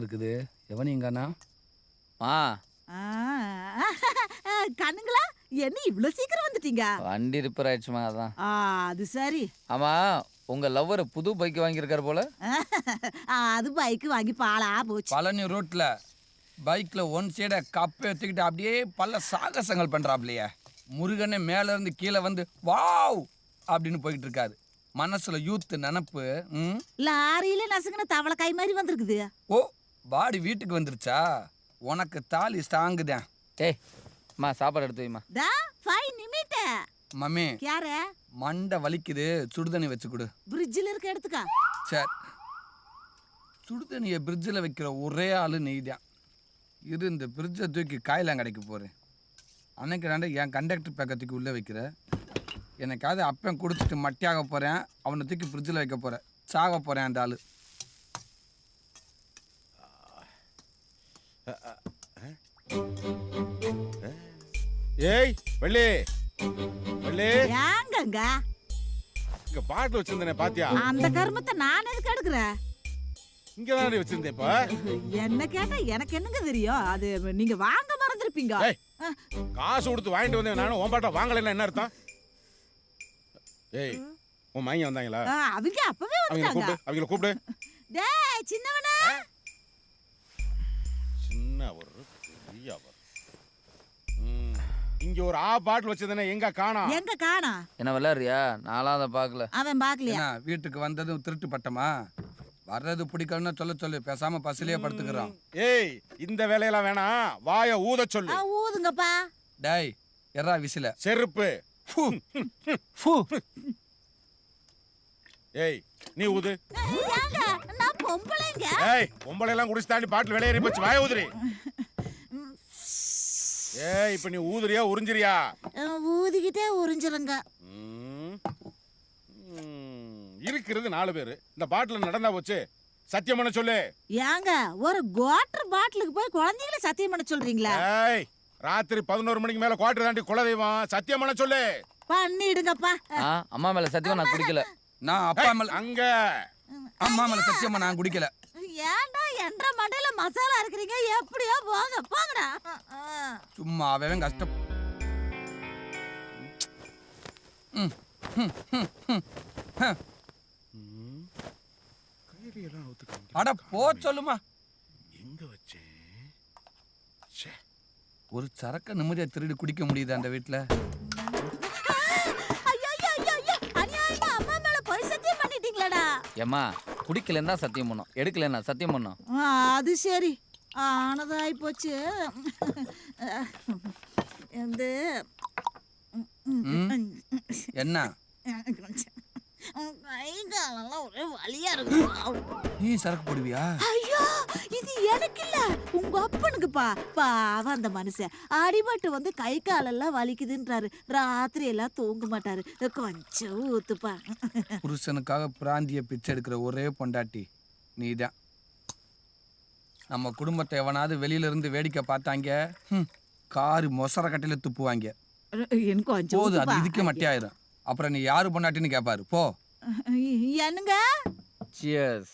இருக்குது. எவனிங்கண்ணா? ஆ ஆ, கண்ணுங்களா என்ன இவ்ளோ சீக்கிரம் வந்துட்டீங்க? வண்டி ரிப்பேர் ஆயிடுச்சுமா அதான். அது சரி. ஆமா உங்க லவ்வர் புது பைக் வாங்கியிருக்காரு போல. அது பைக் வாங்கி பாலா போச்சு. பழனி ரோட்ல பைக்ல ஒன் சைட கப்பை எடுத்துக்கிட்டு அப்படியே பல சாகசங்கள் பண்றாப்லையே. முருகனே மேல இருந்து கீழே வந்து வாவ் அப்படின்னு போயிட்டு இருக்காரு. மனசுல யூத் நினப்பு. லாரியில நசுங்கின தவளைக்காய் மாதிரி வந்திருக்குது. ஓ, பாடி வீட்டுக்கு வந்துருச்சா? உனக்கு தாலி ஸ்டாங்குதான். ஏய் அம்மா சாப்பாடு எடுத்து வைமா. தா 5 நிமிடம். மம்மி யாரே? மண்டை வலிக்குது, சுடுதண்ணி வச்சு கொடு. பிரிட்ஜில் இருக்க எடுத்துக்கா. சரி, சுடுதண்ணியை பிரிட்ஜில் வைக்கிற ஒரே ஆளு நீதான். இரு, இந்த பிரிட்ஜை தூக்கி காயிலாங்கடைக்கு போகிறேன். அன்னைக்கு நான் என் கண்டக்டர் பக்கத்துக்கு உள்ளே வைக்கிற. எனக்காவது அப்பன் குடிச்சிட்டு மட்டியாக போகிறேன், அவனை தூக்கி ஃப்ரிட்ஜில் வைக்க போகிறேன். சாக போகிறேன் அந்த ஆள். ஏய் வள்ளி, வள்ளி ஏங்கங்க இங்க பாட்டில் வச்சிருந்தேனே பாத்தியா? அந்த கர்மத்தை நான் எதுக்கு எடுக்கிறேன்? இங்க தானே வச்சிருந்தேன். இப்ப என்ன கேட்டா எனக்கு என்னங்க தெரியும்? அது நீங்க வாங்க மறந்துருப்பீங்க. ஏய், காசு கொடுத்து வாங்கிட்டு வந்தேன் நானும். உன் பாட்டை வாங்கலைன்னா என்ன அர்த்தம்? ஏய், உன் மைங்க வந்தாங்களா? அவங்க அப்பவே வந்துட்டாங்க. அவங்கள கூப்பிடு. டேய் சின்னவனா, சின்ன ஒரு பெரிய அவர். இங்க ஒரு பாட்டில் வச்சிருந்தேனே, எங்க காணோம்? எங்க காணா? என்ன விளையாடுறியா? நான்லாம் அதை பார்க்கல. அவன் பாக்கலையா? ஏன்னா வீட்டுக்கு வந்ததும் திருட்டு பட்டமா? வர்றது பிடிக்கணும்னு சொல்லு, பேசாம பசிலேயே படுத்துக்கிறான். ஏய், இந்த வேலையெல்லாம் வேணாம், வாய ஊத சொல்லு. ஊதுங்கப்பா. டேய் எறா விசில செருப்பு. ஃபு, ஃபு. ஏய், நீ ஊது. ஏங்க நான் பொம்பளைங்க. ஏய், பொம்பளை எல்லாம் குடிச்சு தாண்டி பாட்டில் வெளியேறி போச்சு, வாய ஊதுறி. ஏய், இப்ப நீ ஊதுறியா உறிஞ்சிரியா? ஊதிக்கிட்டே உறிஞ்சிருங்க. இருக்கிறது 4 பேரு. இந்த பாட்டில் நடந்தா போச்சு. சத்தியம் பண்ண சொல்லு. ஏங்க ஒரு குவாட்டர் பாட்டிலுக்கு போய் குழந்தைகளை சத்தியம் பண்ண சொல்றீங்களா? ஏய், ராத்திரி 11 மணிக்கு மேல குவாட்டர் தாண்டி குலதெய்வம். சத்தியம் பண்ண சொல்லு. பண்ணிடுங்கப்பா. அம்மா மேல சத்தியமா நான் குடிக்கல. நான் அப்பா மேல அங்க அம்மா மேல சத்தியமா நான் குடிக்கல. ஏன்டா என்ற மண்டையில மசாலா இருக்கிறீங்க? எப்படியோ போங்க போங்கடா. சும்மா அவன் கஷ்டம். அட போ சொல்லுமா. எங்க வச்சேன்? ஒரு சரக்க நிம்மதியா திருடி குடிக்க முடியுது அந்த வீட்டுல? ஐயோ ஐயோ ஐயோ, அநியாயமா அம்மா மேல போய் சத்தியம் பண்ணிட்டீங்களடா. ஏம்மா குடிக்கலன்னா சத்தியம் பண்ணோம், எடுக்கலன்னா சத்தியம் பண்ணோம். அது சரி, ஆனதாய் போச்சு. என்ன கை காலெல்லாம் ஒரே வலியா இருக்கு. நீ சரக்கு போடுவியா? ஐயோ, இது எனக்கு இல்ல, உங்க அப்பனுக்குப்பா. பாவம் அந்த மனுஷன் அடிபட்டு வந்து கை காலெல்லாம் வலிக்குதுன்றாரு. ராத்திரி எல்லாம் தூங்க மாட்டாரு. கொஞ்சம் ஊத்துப்பா. புருஷனுக்காக பிராந்திய பிச்சை எடுக்கிற ஒரே பொண்டாட்டி நீதான். நம்ம குடும்பத்தை எவனாவது வெளியில இருந்து வேடிக்கை பார்த்தாங்க, காரு மொசர கட்டையில துப்புவாங்க. எனக்கு கொஞ்சம் போது, அது இதுக்கே மட்டியாயிரும். அப்புறம் நீ யாரு பொண்டாட்டின்னு கேட்பாரு. போ. என்னங்க? சியர்ஸ்.